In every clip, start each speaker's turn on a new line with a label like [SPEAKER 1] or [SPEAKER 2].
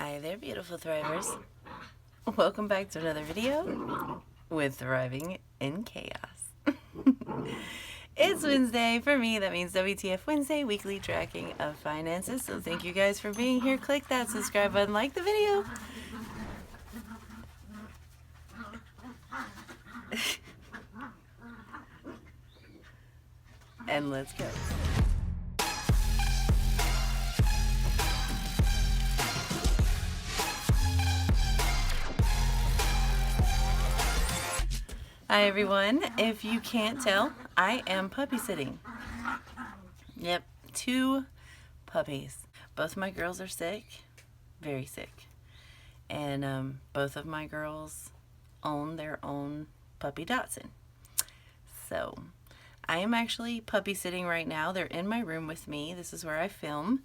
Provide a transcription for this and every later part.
[SPEAKER 1] Hi there, beautiful thrivers. Welcome back to another video with Thriving in Chaos. It's Wednesday. For me, that means WTF Wednesday, weekly tracking of finances. So thank you guys for being here. Click that subscribe button, like the video. And let's go. Hi everyone. If you can't tell, I am puppy sitting. Yep, 2 puppies. Both my girls are sick, very sick. And both of my girls own their own puppy Dachshund. So I am actually puppy sitting right now. They're in my room with me. This is where I film.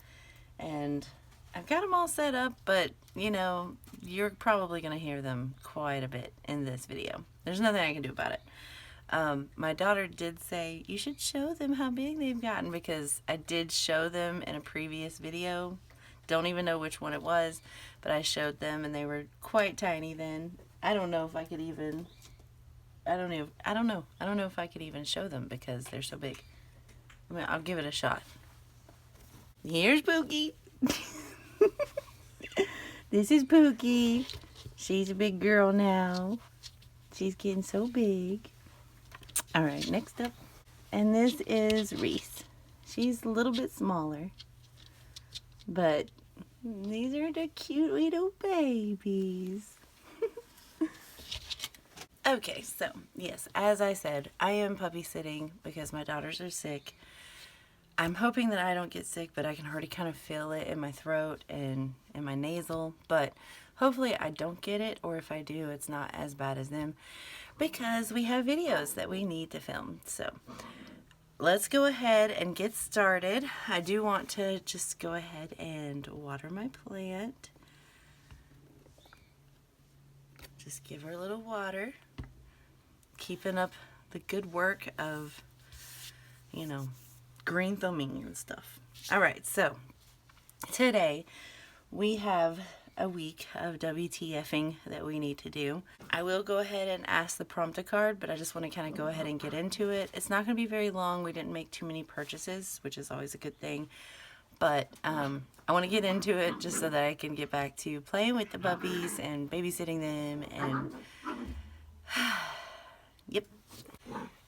[SPEAKER 1] And I've got them all set up, but you know, you're probably going to hear them quite a bit in this video. There's nothing I can do about it. My daughter did say, you should show them how big they've gotten, because I did show them in a previous video. Don't even know which one it was, but I showed them and they were quite tiny then. I don't know if I could even, I don't know if I could even show them because they're so big. I mean, I'll give it a shot. Here's Pookie. This is Pookie. She's a big girl now. She's getting so big. All right, next up. And this is Reese. She's a little bit smaller. But these are the cute little babies. Okay, so yes, as I said, I am puppy sitting because my daughters are sick. I'm hoping that I don't get sick, but I can already kind of feel it in my throat and in my nasal. But hopefully I don't get it, or if I do, it's not as bad as them, because we have videos that we need to film. So let's go ahead and get started. I do want to just go ahead and water my plant. Just give her a little water. Keeping up the good work of, you know, green thumbing and stuff. All right, so today we have a week of WTFing that we need to do. I will go ahead and ask the prompt a card, but I just want to kind of go ahead and get into it. It's not going to be very long. We didn't make too many purchases, which is always a good thing. But I want to get into it just so that I can get back to playing with the puppies and babysitting them. And yep.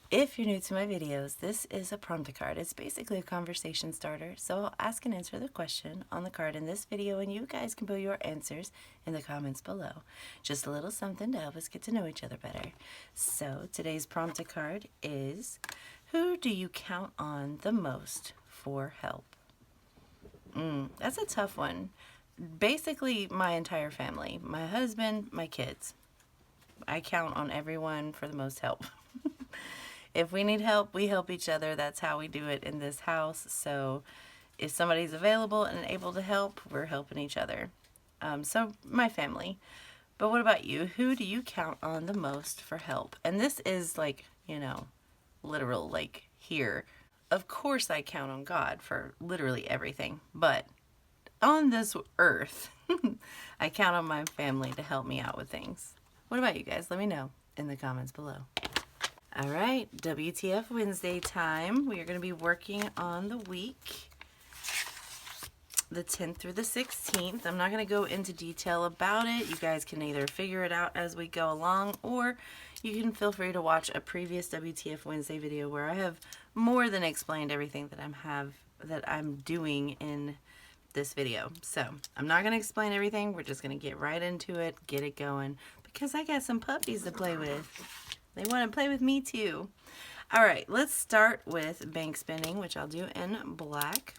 [SPEAKER 1] If you're new to my videos, this is a prompt a card. It's basically a conversation starter, so I'll ask and answer the question on the card in this video, and you guys can put your answers in the comments below. Just a little something to help us get to know each other better. So today's prompt a card is, who do you count on the most for help? That's a tough one. Basically, my entire family. My husband, my kids. I count on everyone for the most help. If we need help, we help each other. That's how we do it in this house. So if somebody's available and able to help, we're helping each other. So my family. But what about you? Who do you count on the most for help? And this is like, you know, literal, like here. Of course I count on God for literally everything. But on this earth, I count on my family to help me out with things. What about you guys? Let me know in the comments below. All right, WTF Wednesday time. We are going to be working on the week, the 10th through the 16th. I'm not going to go into detail about it. You guys can either figure it out as we go along, or you can feel free to watch a previous WTF Wednesday video where I have more than explained everything that I'm doing in this video. So I'm not going to explain everything. We're just going to get right into it, get it going, because I got some puppies to play with. They want to play with me too. All right, let's start with bank spending, which I'll do in black.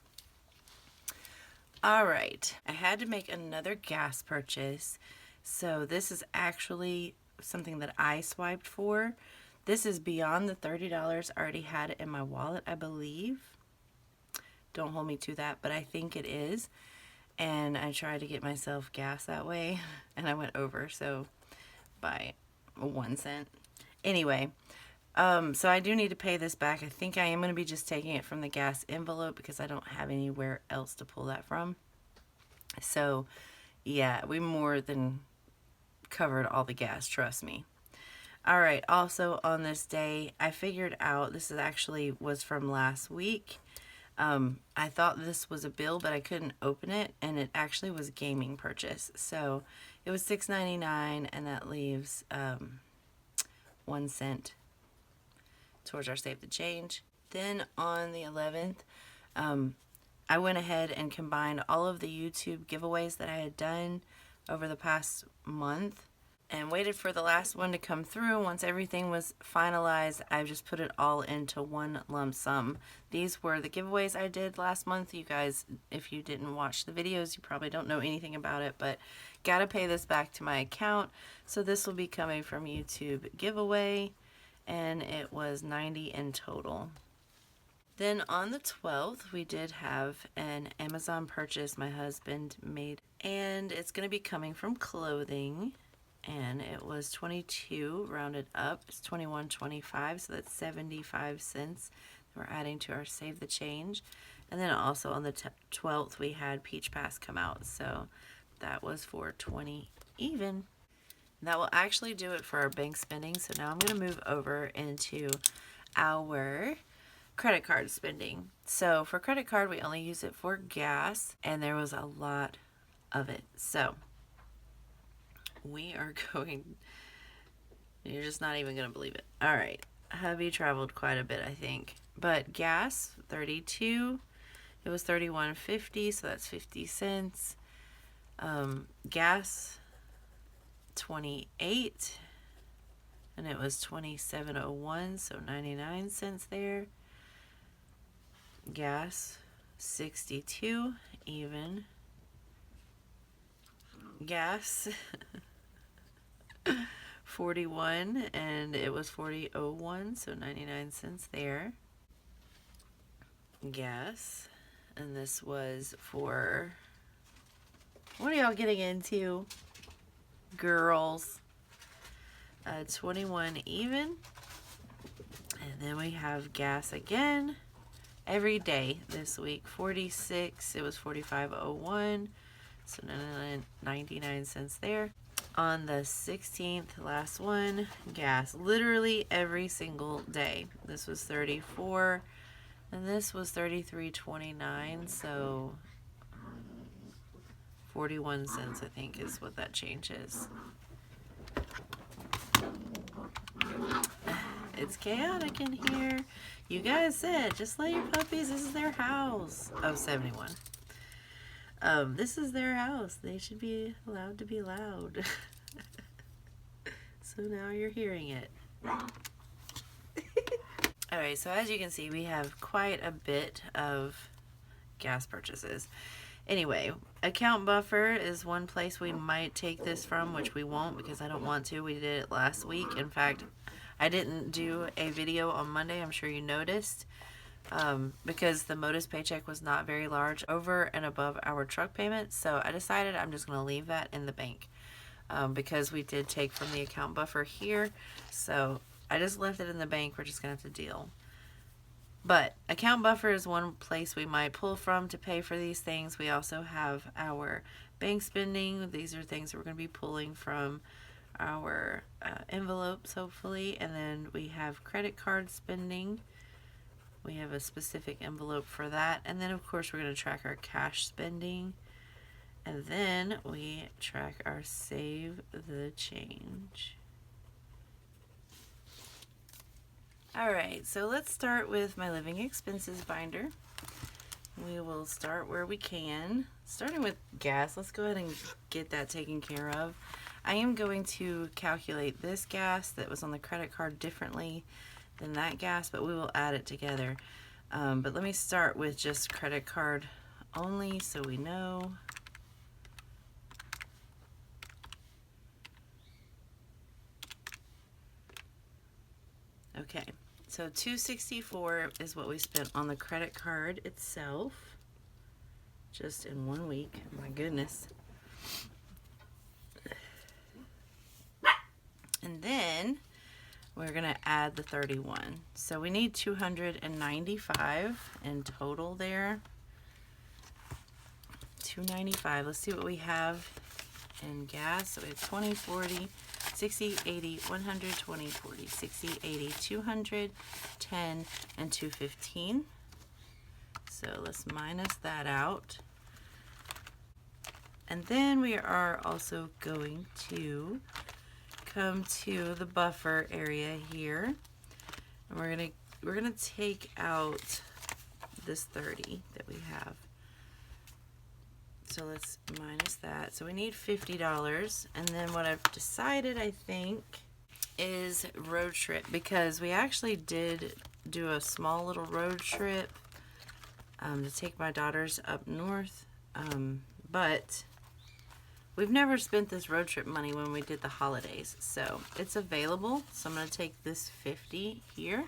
[SPEAKER 1] All right, I had to make another gas purchase. So this is actually something that I swiped for. This is beyond the $30 I already had in my wallet, I believe. Don't hold me to that, but I think it is. And I tried to get myself gas that way, and I went over, so by 1 cent. Anyway, so I do need to pay this back. I think I am going to be just taking it from the gas envelope because I don't have anywhere else to pull that from. So Yeah, we more than covered all the gas, trust me. All right, also on this day, I figured out, this is actually was from last week. I thought this was a bill, but I couldn't open it, and it actually was a gaming purchase. So it was $6.99, and that leaves 1 cent towards our Save the Change. Then on the 11th, I went ahead and combined all of the YouTube giveaways that I had done over the past month and waited for the last one to come through. Once everything was finalized, I just put it all into one lump sum. These were the giveaways I did last month. You guys, if you didn't watch the videos, you probably don't know anything about it, but gotta pay this back to my account. So this will be coming from YouTube giveaway, and it was 90 in total. Then on the 12th, we did have an Amazon purchase my husband made, and it's going to be coming from clothing, and it was 22 rounded up. It's 21.25, so that's 75 cents we're adding to our Save the Change. And then also on the 12th, we had Peach Pass come out, so that was for 20 even. That will actually do it for our bank spending. So now I'm going to move over into our credit card spending. So for credit card, we only use it for gas, and there was a lot of it. So we are going, you're just not even going to believe it. All right. Hubby traveled quite a bit, I think. But gas, 32. It was 31.50, so that's 50 cents. Gas, 28, and it was 27.01, so 99 cents there. Gas, 62 even. Gas, 41, and it was 40.01, so 99 cents there. Gas, and this was for, what are y'all getting into, girls? 21 even. And then we have gas again every day this week. 46, it was 45.01, so 99 cents there. On the 16th, last one, gas literally every single day. This was 34, and this was 33.29, so 41 cents I think is what that change is. It's chaotic in here. You guys said, just let your puppies, this is their house. Oh, 71. This is their house. They should be allowed to be loud. So now you're hearing it. Alright, so as you can see, we have quite a bit of gas purchases. Anyway, account buffer is one place we might take this from, which we won't because I don't want to. We did it last week. In fact, I didn't do a video on Monday, I'm sure you noticed, because the Modus paycheck was not very large over and above our truck payment. So I decided I'm just going to leave that in the bank because we did take from the account buffer here. So I just left it in the bank. We're just going to have to deal. But account buffer is one place we might pull from to pay for these things. We also have our bank spending. These are things that we're going to be pulling from our envelopes, hopefully. And then we have credit card spending. We have a specific envelope for that. And then, of course, we're going to track our cash spending. And then we track our Save the Change. Alright, so let's start with my living expenses binder. We will start where we can. Starting with gas, let's go ahead and get that taken care of. I am going to calculate this gas that was on the credit card differently than that gas, but we will add it together. But let me start with just credit card only so we know. Okay, so $264 is what we spent on the credit card itself, just in 1 week. My goodness. And then we're going to add the 31. So we need 295 in total there. 295. Let's see what we have in gas. So we have 20, 40, 60, 80, 100, 20, 40, 60, 80, 200, 10, and 215. So let's minus that out. And then we are also going to come to the buffer area here. And we're gonna take out this 30 that we have. So let's minus that. So we need $50. And then what I've decided, I think, is road trip, because we actually did do a small little road trip to take my daughters up north. But we've never spent this road trip money when we did the holidays. So it's available. So I'm going to take this 50 here.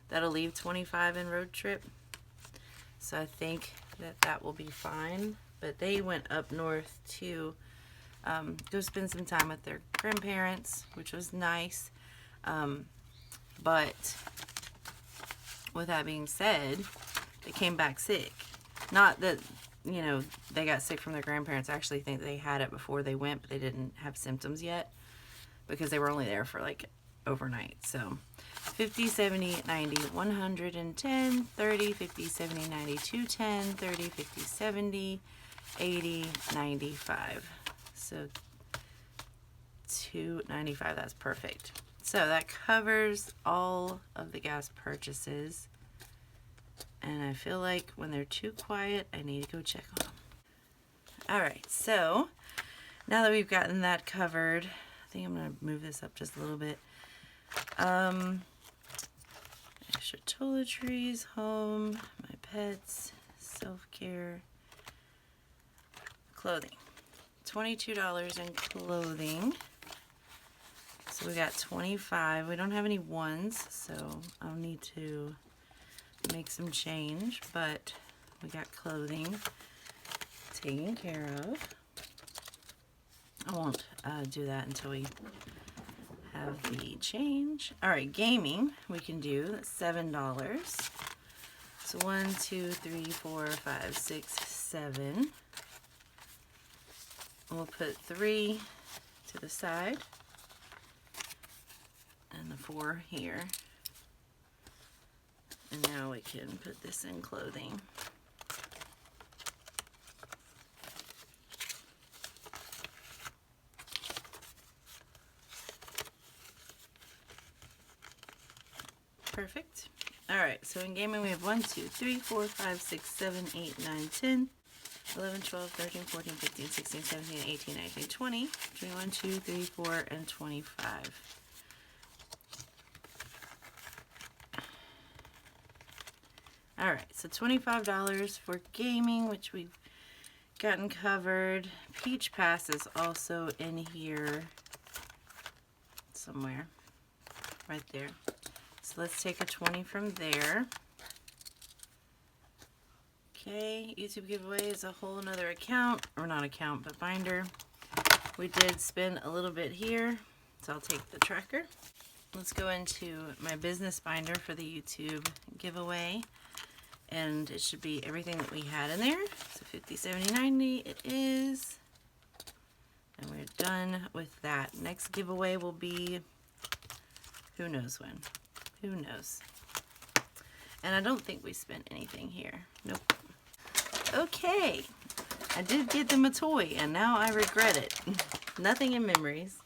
[SPEAKER 1] That'll leave 25 in road trip. So I think that will be fine. But they went up north to go spend some time with their grandparents, which was nice. But with that being said, they came back sick. Not that, you know, they got sick from their grandparents. I actually think they had it before they went, but they didn't have symptoms yet because they were only there for like overnight. So 50, 70, 90, 110, 30, 50, 70, 90, 210, 30, 50, 70, 80, 95. So 295, that's perfect. So that covers all of the gas purchases. And I feel like when they're too quiet, I need to go check on them. All right, so now that we've gotten that covered, I think I'm gonna move this up just a little bit. Extra toiletries, home, my pets, self-care, clothing. $22 in clothing. So we got 25. We don't have any ones, so I'll need to make some change, but we got clothing taken care of. I won't do that until we have the change. All right, gaming we can do. That's $7. So 1, 2, 3, 4, 5, 6, 7. We'll put 3 to the side and the 4 here. And now we can put this in clothing. Perfect. All right, so in gaming we have 1, 2, 3, 4, 5, 6, 7, 8, 9, 10, 11, 12, 13, 14, 15, 16, 17, 18, 19, 20, 21, 2, 3, 4, and 25. All right, so $25 for gaming, which we've gotten covered. Peach Pass is also in here somewhere, right there. So let's take a 20 from there. Okay, YouTube giveaway is a whole nother account, or not account, but binder. We did spend a little bit here, so I'll take the tracker. Let's go into my business binder for the YouTube giveaway. And it should be everything that we had in there. So 50, 70, 90 it is. And we're done with that. Next giveaway will be, who knows when. Who knows. And I don't think we spent anything here. Nope. Okay. I did get them a toy and now I regret it. Nothing in memories.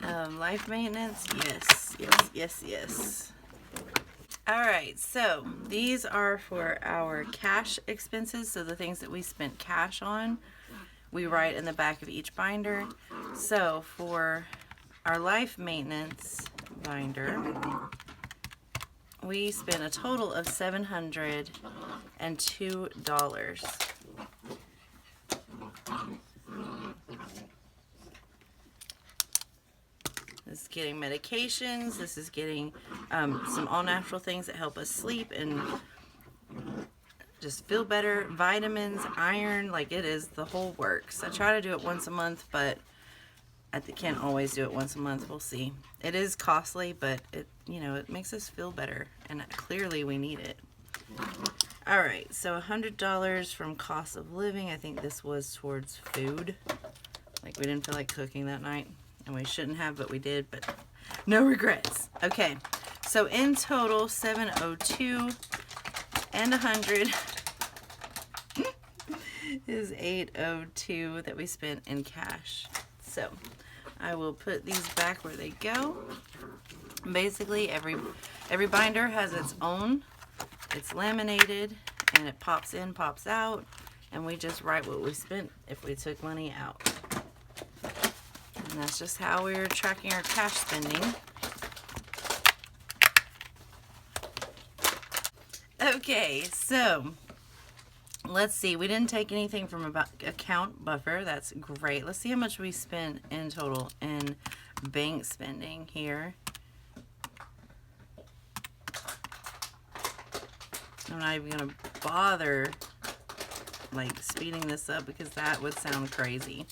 [SPEAKER 1] Life maintenance, yes, yes, yes, yes. Alright, so these are for our cash expenses, so the things that we spent cash on, we write in the back of each binder. So for our life maintenance binder, we spent a total of $702. This is getting medications, this is getting some all-natural things that help us sleep and just feel better, vitamins, iron, like it is the whole works. I try to do it once a month, but I can't always do it once a month. We'll see. It is costly, but it, you know, it makes us feel better, and clearly we need it. All right, so $100 from cost of living. I think this was towards food. Like we didn't feel like cooking that night, and we shouldn't have, but we did, but no regrets. Okay, so in total, $702 and $100 is $802 that we spent in cash. So I will put these back where they go. Basically, every binder has its own. It's laminated, and it pops in, pops out, and we just write what we spent if we took money out. And that's just how we're tracking our cash spending. Okay, so let's see. We didn't take anything from account buffer. That's great. Let's see how much we spent in total in bank spending here. I'm not even going to bother like speeding this up because that would sound crazy.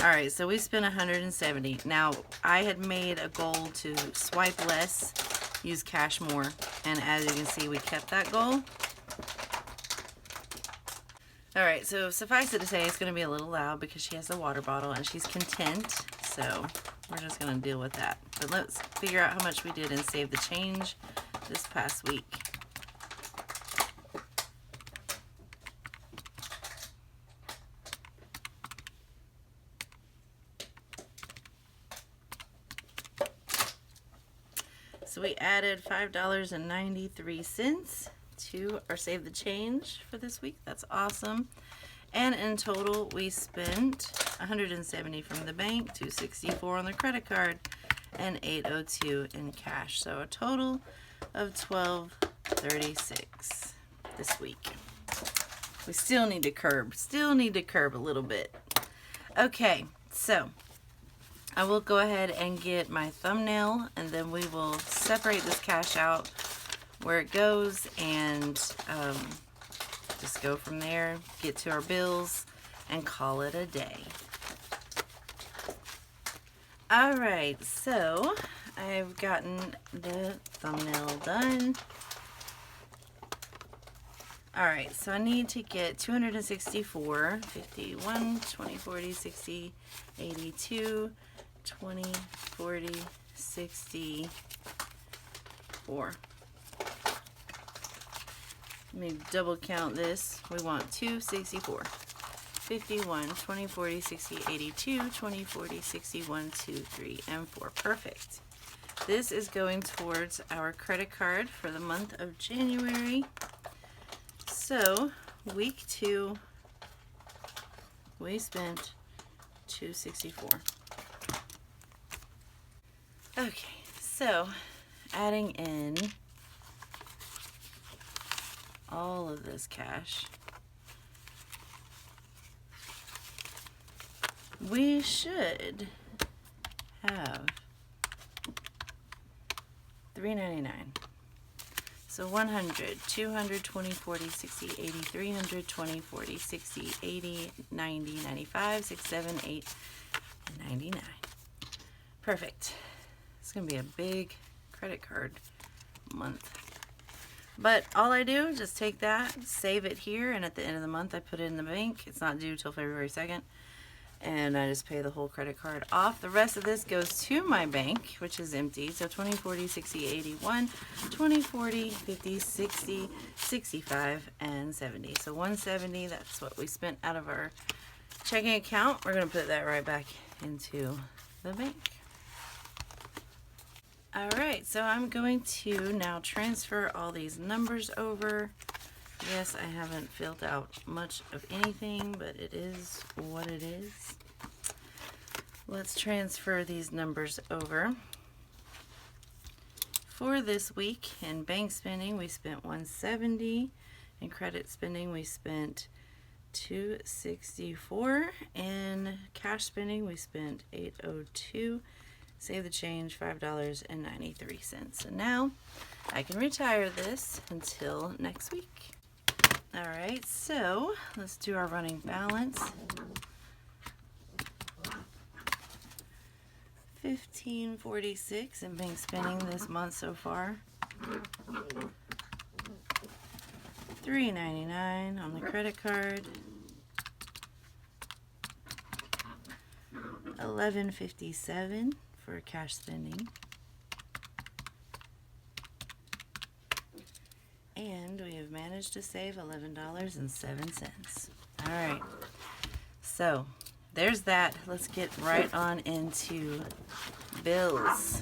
[SPEAKER 1] All right, so we spent $170. Now, I had made a goal to swipe less, use cash more, and as you can see, we kept that goal. All right, so suffice it to say, it's going to be a little loud because she has a water bottle and she's content, so we're just going to deal with that. But let's figure out how much we did in Save the Change this past week. So we added $5.93 to our Save the Change for this week. That's awesome. And in total, we spent $170 from the bank, $264 on the credit card, and $802 in cash. So a total of $1236 this week. We still need to curb a little bit. Okay, so I will go ahead and get my thumbnail, and then we will separate this cash out where it goes and just go from there, get to our bills, and call it a day. Alright, so I've gotten the thumbnail done. Alright, so I need to get 264, 51, 20, 40, 60, 82, 20, 40, 64. Let me double count this. We want 264, 51, 20, 40, 60, 82, 20, 40, 61, 2, 3, and 4. Perfect. This is going towards our credit card for the month of January. So, week 2, we spent $264. Okay, so adding in all of this cash, we should have $399. So 100, 200, 20, 40, 60, 80, 300, 20, 40, 60, 80, 90, 95, 6, 7, 8, and 99. Perfect. It's going to be a big credit card month. But all I do is just take that, save it here, and at the end of the month I put it in the bank. It's not due till February 2nd. And I just pay the whole credit card off. The rest of this goes to my bank, which is empty. So 20, 40, 60, 81, 20, 40, 50, 60, 65, and 70. So 170, that's what we spent out of our checking account. We're going to put that right back into the bank. Alright, so I'm going to now transfer all these numbers over. Yes, I haven't filled out much of anything, but it is what it is. Let's transfer these numbers over. For this week, in bank spending, we spent $170. In credit spending, we spent $264. In cash spending, we spent $802. Save the change, $5.93. So now I can retire this until next week. Alright, so let's do our running balance. $15.46 in bank spending this month so far. $3.99 on the credit card, $11.57 for cash spending, and we have managed to save $11.07. All right, so there's that. Let's get right on into bills.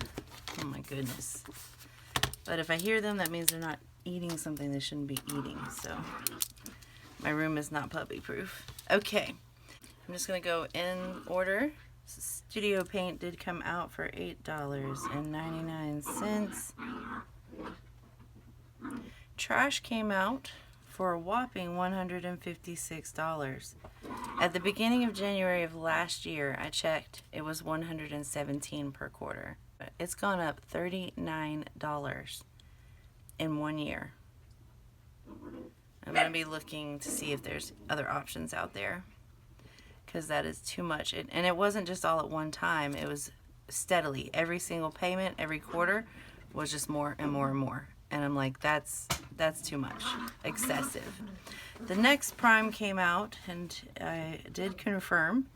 [SPEAKER 1] Oh my goodness. But if I hear them, that means they're not eating something they shouldn't be eating. So my room is not puppy proof. Okay, I'm just gonna go in order. Studio paint did come out for $8.99. Trash came out for a whopping $156. At the beginning of January of last year, I checked, it was $117 per quarter. It's gone up $39 in 1 year. I'm going to be looking to see if there's other options out there, because that is too much. And it wasn't just all at one time. It was steadily. Every single payment, every quarter was just more and more and more. And I'm like, that's too much. Excessive. The next Prime came out, and I did confirm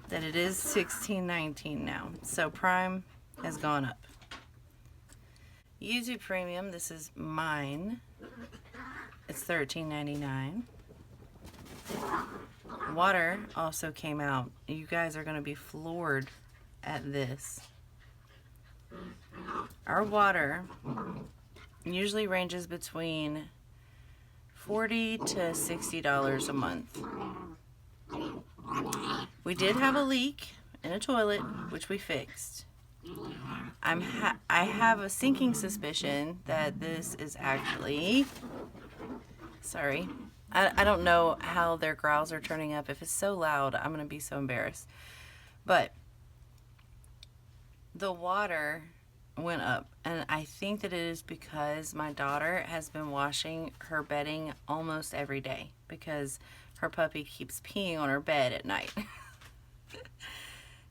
[SPEAKER 1] that it is $16.19 now. So Prime has gone up. YouTube Premium, this is mine. It's $13.99. Water also came out. You guys are going to be floored at this. Our water usually ranges between $40 to $60 a month. We did have a leak in a toilet, which we fixed. I have a sinking suspicion that this is actually, sorry, I don't know how their growls are turning up. If it's so loud, I'm going to be so embarrassed. But the water went up, and I think that it is because my daughter has been washing her bedding almost every day because her puppy keeps peeing on her bed at night.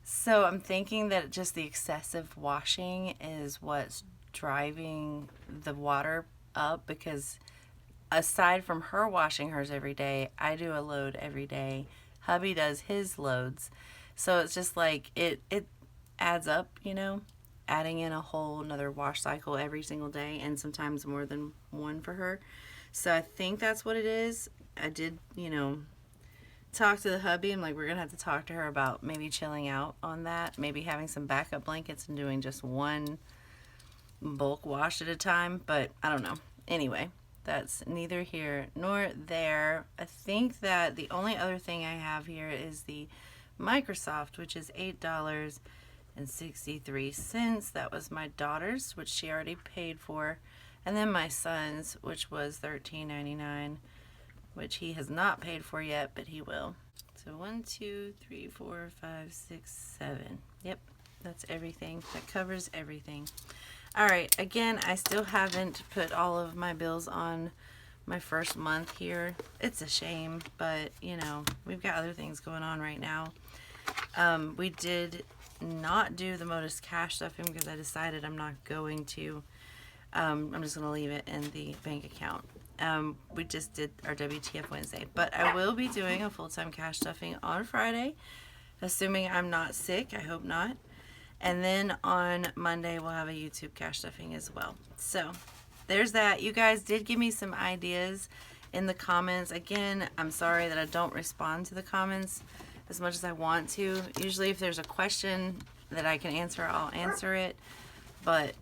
[SPEAKER 1] So I'm thinking that just the excessive washing is what's driving the water up, because aside from her washing hers every day, I do a load every day. Hubby does his loads. So it's just like it adds up, you know, adding in a whole another wash cycle every single day, and sometimes more than one for her. So I think that's what it is. I did, you know, talk to the hubby. I'm like, we're gonna have to talk to her about maybe chilling out on that, maybe having some backup blankets and doing just one bulk wash at a time, but I don't know. Anyway, that's neither here nor there. I think that the only other thing I have here is the Microsoft, which is $8.63. That was my daughter's, which she already paid for, and then my son's, which was $13.99, which he has not paid for yet, but he will. So 1, 2, 3, 4, 5, 6, 7. Yep, that's everything. That covers everything. All right, again, I still haven't put all of my bills on my first month here. It's a shame, but you know, we've got other things going on right now. We did not do the Modus cash stuffing because I decided I'm not going to. I'm just going to leave it in the bank account. We just did our WTF Wednesday, but I will be doing a full-time cash stuffing on Friday, assuming I'm not sick. I hope not. And then on Monday, we'll have a YouTube cash stuffing as well. So there's that. You guys did give me some ideas in the comments. Again, I'm sorry that I don't respond to the comments as much as I want to. Usually if there's a question that I can answer, I'll answer it. But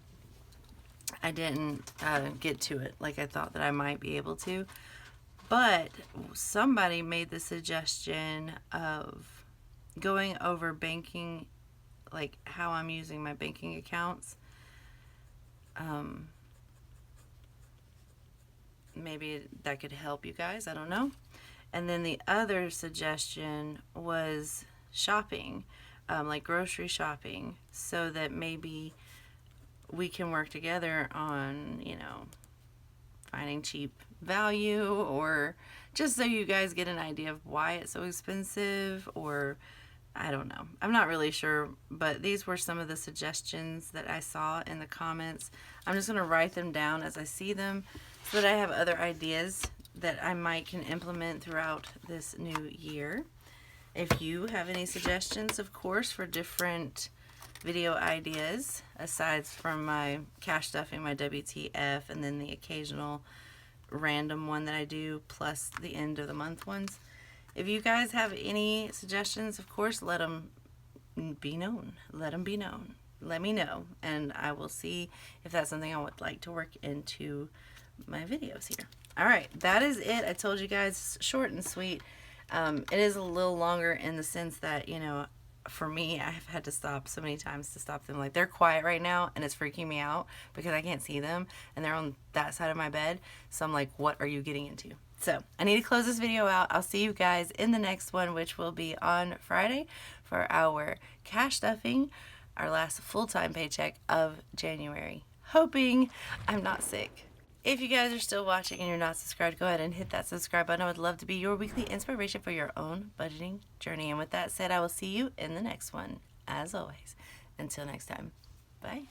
[SPEAKER 1] I didn't get to it like I thought that I might be able to. But somebody made the suggestion of going over banking, like how I'm using my banking accounts. Maybe that could help you guys. I don't know. And then the other suggestion was shopping, like grocery shopping, so that maybe we can work together on, you know, finding cheap value, or just so you guys get an idea of why it's so expensive, or I don't know. I'm not really sure, but these were some of the suggestions that I saw in the comments. I'm just going to write them down as I see them so that I have other ideas that I might can implement throughout this new year. If you have any suggestions, of course, for different video ideas, aside from my cash stuffing, my WTF, and then the occasional random one that I do, plus the end of the month ones. If you guys have any suggestions, of course, let them be known. Let them be known. Let me know, and I will see if that's something I would like to work into my videos here. All right, that is it. I told you guys, short and sweet. It is a little longer in the sense that, you know, for me, I've had to stop so many times to stop them. Like, they're quiet right now, and it's freaking me out because I can't see them, and they're on that side of my bed. So I'm like, what are you getting into? So I need to close this video out. I'll see you guys in the next one, which will be on Friday for our cash stuffing, our last full-time paycheck of January. Hoping I'm not sick. If you guys are still watching and you're not subscribed, go ahead and hit that subscribe button. I would love to be your weekly inspiration for your own budgeting journey. And with that said, I will see you in the next one. As always, until next time, bye.